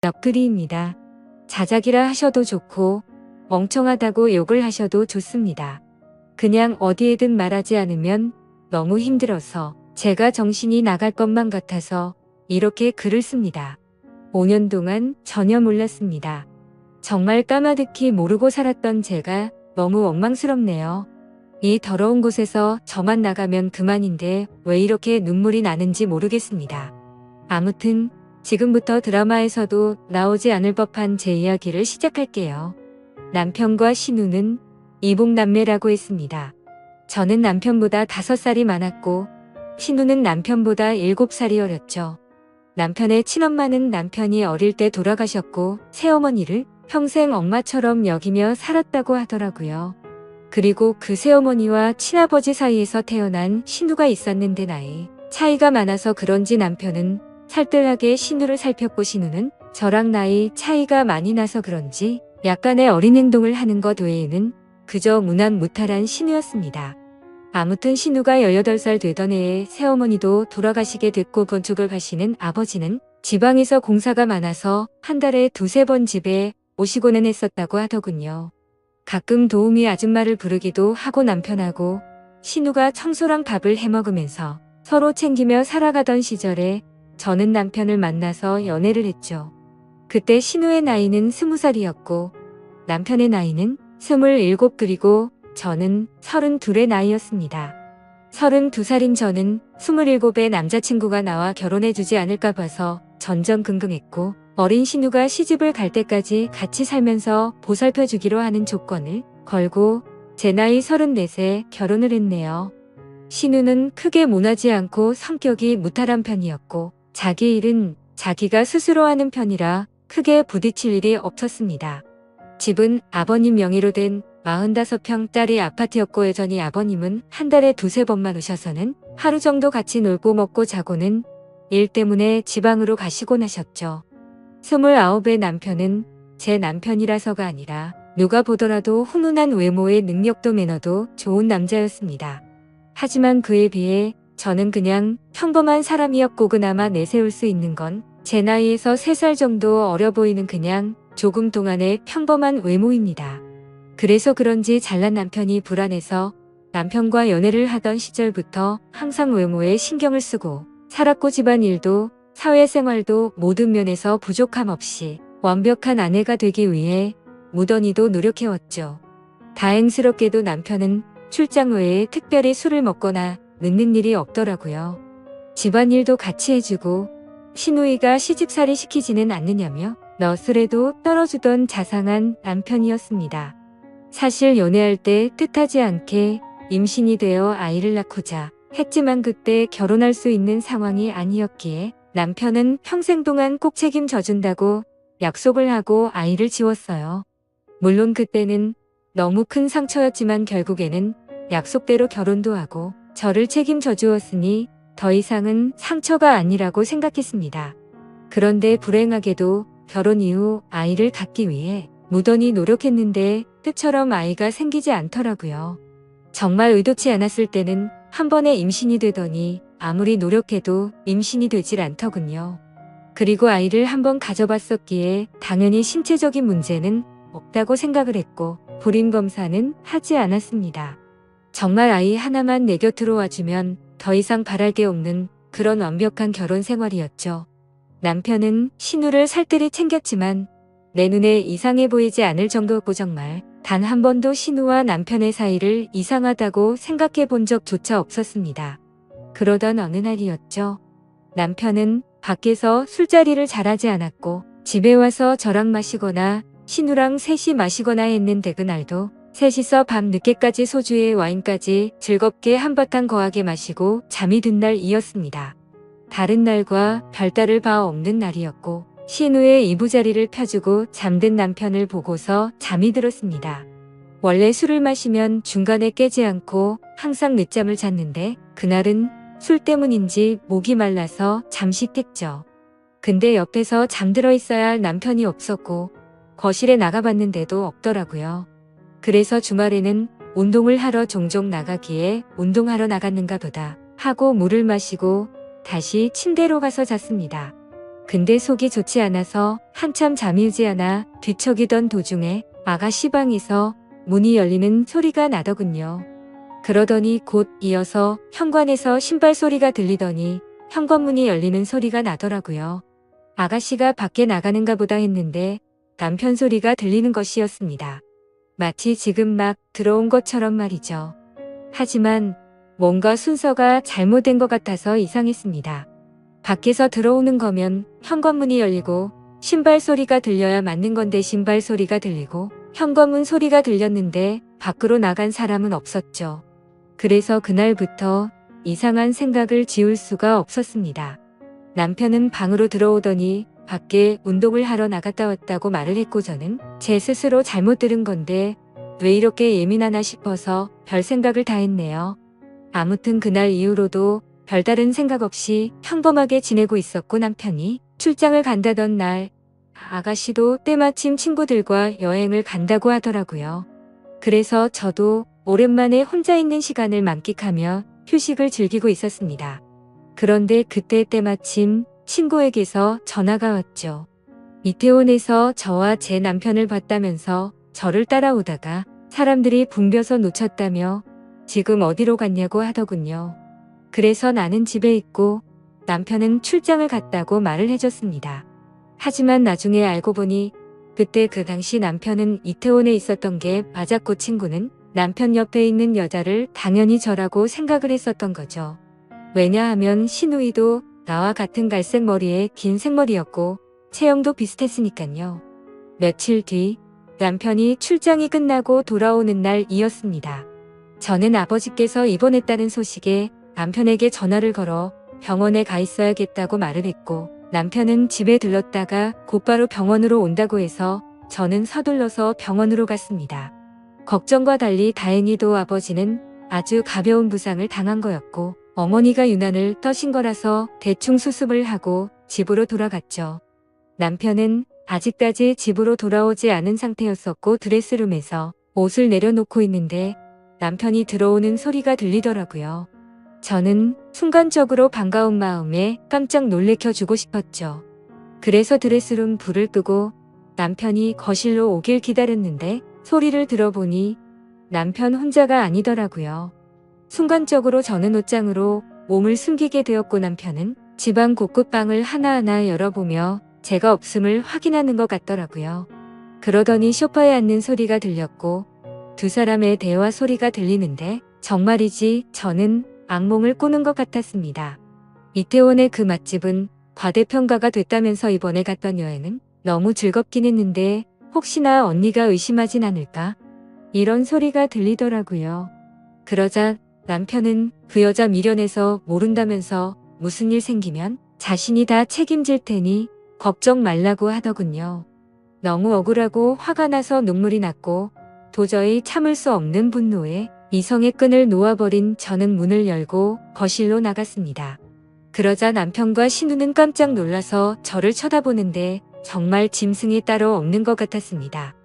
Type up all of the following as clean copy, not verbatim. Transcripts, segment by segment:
넋두리입니다. 자작이라 하셔도 좋고 멍청하다고 욕을 하셔도 좋습니다. 그냥 어디에든 말하지 않으면 너무 힘들어서 제가 정신이 나갈 것만 같아서 이렇게 글을 씁니다. 5년 동안 전혀 몰랐습니다. 정말 까마득히 모르고 살았던 제가 너무 원망스럽네요. 이 더러운 곳에서 저만 나가면 그만인데 왜 이렇게 눈물이 나는지 모르겠습니다. 아무튼 지금부터 드라마에서도 나오지 않을 법한 제 이야기를 시작할게요. 남편과 신우는 이복남매라고 했습니다. 저는 남편보다 5살이 많았고 신우는 남편보다 7살이 어렸죠. 남편의 친엄마는 남편이 어릴 때 돌아가셨고 새어머니를 평생 엄마처럼 여기며 살았다고 하더라고요. 그리고 그 새어머니와 친아버지 사이에서 태어난 신우가 있었는데 나이 차이가 많아서 그런지 남편은 살뜰하게 신우를 살폈고 신우는 저랑 나이 차이가 많이 나서 그런지 약간의 어린 행동을 하는 것 외에는 그저 무난무탈한 신우였습니다. 아무튼 신우가 18살 되던 해에 새어머니도 돌아가시게 됐고 건축을 하시는 아버지는 지방에서 공사가 많아서 한 달에 2~3번 집에 오시고는 했었다고 하더군요. 가끔 도우미 아줌마를 부르기도 하고 남편하고 신우가 청소랑 밥을 해먹으면서 서로 챙기며 살아가던 시절에 저는 남편을 만나서 연애를 했죠. 그때 신우의 나이는 20살이었고 남편의 나이는 27 그리고 저는 32의 나이였습니다. 32살인 저는 27의 남자친구가 나와 결혼해주지 않을까 봐서 전전긍긍했고 어린 신우가 시집을 갈 때까지 같이 살면서 보살펴주기로 하는 조건을 걸고 제 나이 34세 결혼을 했네요. 신우는 크게 모나지 않고 성격이 무탈한 편이었고 자기 일은 자기가 스스로 하는 편이라 크게 부딪힐 일이 없었습니다. 집은 아버님 명의로 된 45평짜리 아파트였고 여전히 아버님은 한 달에 2~3번만 오셔서는 하루 정도 같이 놀고 먹고 자고는 일 때문에 지방으로 가시곤 하셨죠. 29의 남편은 제 남편이라서가 아니라 누가 보더라도 훈훈한 외모에 능력도 매너도 좋은 남자였습니다. 하지만 그에 비해 저는 그냥 평범한 사람이었고 그나마 내세울 수 있는 건 제 나이에서 3살 정도 어려 보이는 그냥 조금 동안의 평범한 외모입니다. 그래서 그런지 잘난 남편이 불안해서 남편과 연애를 하던 시절부터 항상 외모에 신경을 쓰고 살았고 집안일도 사회생활도 모든 면에서 부족함 없이 완벽한 아내가 되기 위해 무던히도 노력해왔죠. 다행스럽게도 남편은 출장 외에 특별히 술을 먹거나 늦는 일이 없더라고요. 집안일도 같이 해주고 신우이가 시집살이 시키지는 않느냐며 너스레도 떨어주던 자상한 남편이었습니다. 사실 연애할 때 뜻하지 않게 임신이 되어 아이를 낳고자 했지만 그때 결혼할 수 있는 상황이 아니었기에 남편은 평생 동안 꼭 책임져준다고 약속을 하고 아이를 지웠어요. 물론 그때는 너무 큰 상처였지만 결국에는 약속대로 결혼도 하고 저를 책임져 주었으니 더 이상은 상처가 아니라고 생각했습니다. 그런데 불행하게도 결혼 이후 아이를 갖기 위해 무던히 노력했는데 뜻처럼 아이가 생기지 않더라고요. 정말 의도치 않았을 때는 한 번에 임신이 되더니 아무리 노력해도 임신이 되질 않더군요. 그리고 아이를 한번 가져봤었기에 당연히 신체적인 문제는 없다고 생각을 했고 불임검사는 하지 않았습니다. 정말 아이 하나만 내 곁으로 와주면 더 이상 바랄 게 없는 그런 완벽한 결혼 생활이었죠. 남편은 신우를 살뜰히 챙겼지만 내 눈에 이상해 보이지 않을 정도고 정말 단 한 번도 신우와 남편의 사이를 이상하다고 생각해 본 적조차 없었습니다. 그러던 어느 날이었죠. 남편은 밖에서 술자리를 잘하지 않았고 집에 와서 저랑 마시거나 신우랑 셋이 마시거나 했는데 그날도 셋이서 밤 늦게까지 소주에 와인까지 즐겁게 한바탕 거하게 마시고 잠이 든 날이었습니다. 다른 날과 별다를 바 없는 날이었고 신우의 이부자리를 펴주고 잠든 남편을 보고서 잠이 들었습니다. 원래 술을 마시면 중간에 깨지 않고 항상 늦잠을 잤는데 그날은 술 때문인지 목이 말라서 잠식했죠. 근데 옆에서 잠들어 있어야 할 남편이 없었고 거실에 나가봤는데도 없더라고요. 그래서 주말에는 운동을 하러 종종 나가기에 운동하러 나갔는가 보다 하고 물을 마시고 다시 침대로 가서 잤습니다. 근데 속이 좋지 않아서 한참 잠이 오지 않아 뒤척이던 도중에 아가씨 방에서 문이 열리는 소리가 나더군요. 그러더니 곧 이어서 현관에서 신발 소리가 들리더니 현관문이 열리는 소리가 나더라고요. 아가씨가 밖에 나가는가 보다 했는데 남편 소리가 들리는 것이었습니다. 마치 지금 막 들어온 것처럼 말이죠. 하지만 뭔가 순서가 잘못된 것 같아서 이상했습니다. 밖에서 들어오는 거면 현관문이 열리고 신발 소리가 들려야 맞는 건데 신발 소리가 들리고 현관문 소리가 들렸는데 밖으로 나간 사람은 없었죠. 그래서 그날부터 이상한 생각을 지울 수가 없었습니다. 남편은 방으로 들어오더니 밖에 운동을 하러 나갔다 왔다고 말을 했고 저는 제 스스로 잘못 들은 건데 왜 이렇게 예민하나 싶어서 별 생각을 다 했네요. 아무튼 그날 이후로도 별다른 생각 없이 평범하게 지내고 있었고 남편이 출장을 간다던 날 아가씨도 때마침 친구들과 여행을 간다고 하더라고요. 그래서 저도 오랜만에 혼자 있는 시간을 만끽하며 휴식을 즐기고 있었습니다. 그런데 그때 때마침 친구에게서 전화가 왔죠. 이태원에서 저와 제 남편을 봤다면서 저를 따라오다가 사람들이 붐벼서 놓쳤다며 지금 어디로 갔냐고 하더군요. 그래서 나는 집에 있고 남편은 출장을 갔다고 말을 해줬습니다. 하지만 나중에 알고 보니 그때 그 당시 남편은 이태원에 있었던 게 맞았고 친구는 남편 옆에 있는 여자를 당연히 저라고 생각을 했었던 거죠. 왜냐하면 신우이도 나와 같은 갈색 머리에 긴 생머리였고 체형도 비슷했으니까요. 며칠 뒤 남편이 출장이 끝나고 돌아오는 날이었습니다. 저는 아버지께서 입원했다는 소식에 남편에게 전화를 걸어 병원에 가 있어야겠다고 말을 했고 남편은 집에 들렀다가 곧바로 병원으로 온다고 해서 저는 서둘러서 병원으로 갔습니다. 걱정과 달리 다행히도 아버지는 아주 가벼운 부상을 당한 거였고 어머니가 유난을 떠신 거라서 대충 수습을 하고 집으로 돌아갔죠. 남편은 아직까지 집으로 돌아오지 않은 상태였었고 드레스룸에서 옷을 내려놓고 있는데 남편이 들어오는 소리가 들리더라고요. 저는 순간적으로 반가운 마음에 깜짝 놀래켜주고 싶었죠. 그래서 드레스룸 불을 끄고 남편이 거실로 오길 기다렸는데 소리를 들어보니 남편 혼자가 아니더라고요. 순간적으로 저는 옷장으로 몸을 숨기게 되었고 남편은 집안 곳곳 방을 하나하나 열어보며 제가 없음을 확인하는 것 같더라고요. 그러더니 소파에 앉는 소리가 들렸고 두 사람의 대화 소리가 들리는데 정말이지 저는 악몽을 꾸는 것 같았습니다. 이태원의 그 맛집은 과대평가가 됐다면서 이번에 갔던 여행은 너무 즐겁긴 했는데 혹시나 언니가 의심하진 않을까? 이런 소리가 들리더라고요. 그러자 남편은 그 여자 미련해서 모른다면서 무슨 일 생기면 자신이 다 책임질 테니 걱정 말라고 하더군요. 너무 억울하고 화가 나서 눈물이 났고 도저히 참을 수 없는 분노에 이성의 끈을 놓아버린 저는 문을 열고 거실로 나갔습니다. 그러자 남편과 신우는 깜짝 놀라서 저를 쳐다보는데 정말 짐승이 따로 없는 것 같았습니다.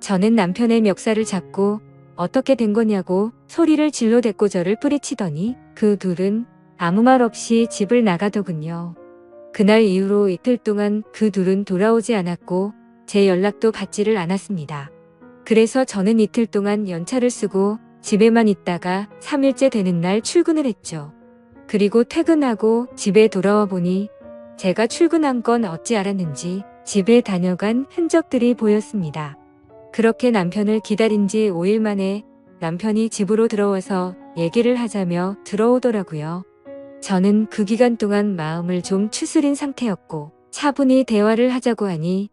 저는 남편의 멱살을 잡고 어떻게 된 거냐고 소리를 질러댔고 저를 뿌리치더니 그 둘은 아무 말 없이 집을 나가더군요. 그날 이후로 이틀 동안 그 둘은 돌아오지 않았고 제 연락도 받지를 않았습니다. 그래서 저는 이틀 동안 연차를 쓰고 집에만 있다가 3일째 되는 날 출근을 했죠. 그리고 퇴근하고 집에 돌아와 보니 제가 출근한 건 어찌 알았는지 집에 다녀간 흔적들이 보였습니다. 그렇게 남편을 기다린 지 5일 만에 남편이 집으로 들어와서 얘기를 하자며 들어오더라고요. 저는 그 기간 동안 마음을 좀 추스린 상태였고 차분히 대화를 하자고 하니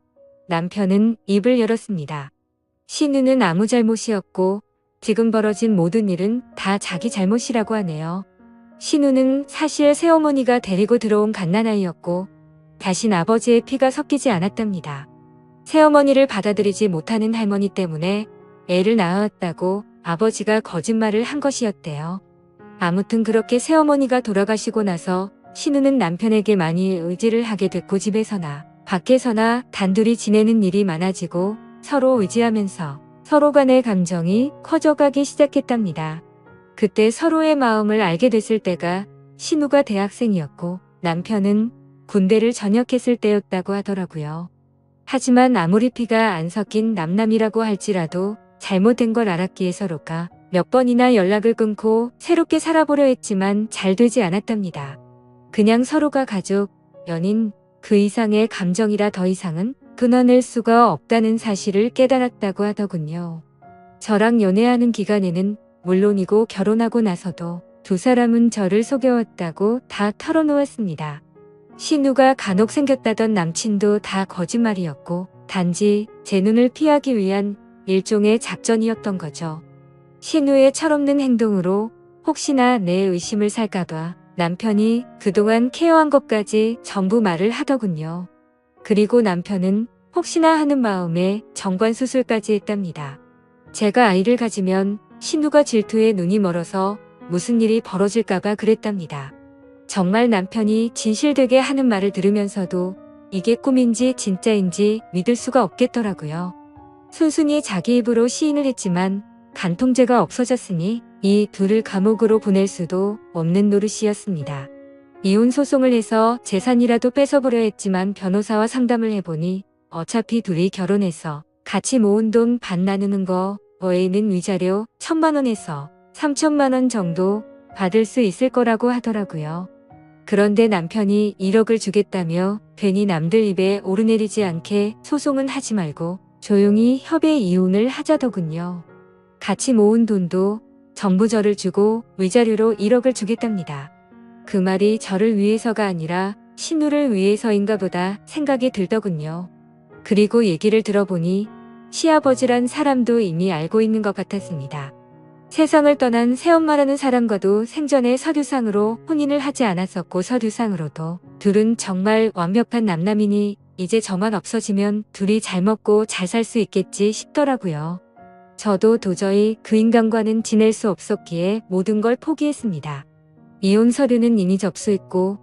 남편은 입을 열었습니다. 신우는 아무 잘못이었고 지금 벌어진 모든 일은 다 자기 잘못이라고 하네요. 신우는 사실 새어머니가 데리고 들어온 갓난아이였고 다신 아버지의 피가 섞이지 않았답니다. 새어머니를 받아들이지 못하는 할머니 때문에 애를 낳았다고 아버지가 거짓말을 한 것이었대요. 아무튼 그렇게 새어머니가 돌아가시고 나서 신우는 남편에게 많이 의지를 하게 됐고 집에서나 밖에서나 단둘이 지내는 일이 많아지고 서로 의지하면서 서로 간의 감정이 커져가기 시작했답니다. 그때 서로의 마음을 알게 됐을 때가 신우가 대학생이었고 남편은 군대를 전역했을 때였다고 하더라고요. 하지만 아무리 피가 안 섞인 남남이라고 할지라도 잘못된 걸 알았기에 서로가 몇 번이나 연락을 끊고 새롭게 살아보려 했지만 잘 되지 않았답니다. 그냥 서로가 가족, 연인, 그 이상의 감정이라 더 이상은 끊어낼 수가 없다는 사실을 깨달았다고 하더군요. 저랑 연애하는 기간에는 물론이고 결혼하고 나서도 두 사람은 저를 속여왔다고 다 털어놓았습니다. 신우가 간혹 생겼다던 남친도 다 거짓말이었고 단지 제 눈을 피하기 위한 일종의 작전이었던 거죠. 신우의 철없는 행동으로 혹시나 내 의심을 살까봐 남편이 그동안 케어한 것까지 전부 말을 하더군요. 그리고 남편은 혹시나 하는 마음에 정관수술까지 했답니다. 제가 아이를 가지면 신우가 질투에 눈이 멀어서 무슨 일이 벌어질까봐 그랬답니다. 정말 남편이 진실되게 하는 말을 들으면서도 이게 꿈인지 진짜인지 믿을 수가 없겠더라고요. 순순히 자기 입으로 시인을 했지만 간통죄가 없어졌으니 이 둘을 감옥으로 보낼 수도 없는 노릇이었습니다. 이혼 소송을 해서 재산이라도 뺏어보려 했지만 변호사와 상담을 해보니 어차피 둘이 결혼해서 같이 모은 돈 반 나누는 거 외에는 위자료 1,000만 원에서 3,000만 원 정도 받을 수 있을 거라고 하더라고요. 그런데 남편이 1억을 주겠다며 괜히 남들 입에 오르내리지 않게 소송은 하지 말고 조용히 협의 이혼을 하자더군요. 같이 모은 돈도 전부 저를 주고 위자료로 1억을 주겠답니다. 그 말이 저를 위해서가 아니라 신우를 위해서인가 보다 생각이 들더군요. 그리고 얘기를 들어보니 시아버지란 사람도 이미 알고 있는 것 같았습니다. 세상을 떠난 새엄마라는 사람과도 생전에 서류상으로 혼인을 하지 않았었고 서류상으로도 둘은 정말 완벽한 남남이니 이제 저만 없어지면 둘이 잘 먹고 잘 살 수 있겠지 싶더라고요. 저도 도저히 그 인간과는 지낼 수 없었기에 모든 걸 포기했습니다. 이혼 서류는 이미 접수했고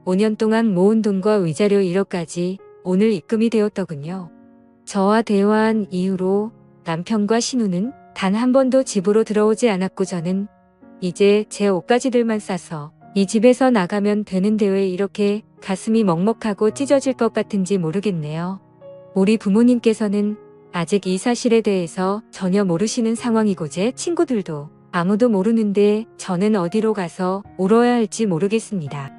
5년 동안 모은 돈과 위자료 1억까지 오늘 입금이 되었더군요. 저와 대화한 이후로 남편과 신우는 단 한 번도 집으로 들어오지 않았고 저는 이제 제 옷가지들만 싸서 이 집에서 나가면 되는데 왜 이렇게 가슴이 먹먹하고 찢어질 것 같은지 모르겠네요. 우리 부모님께서는 아직 이 사실에 대해서 전혀 모르시는 상황이고 제 친구들도 아무도 모르는데 저는 어디로 가서 울어야 할지 모르겠습니다.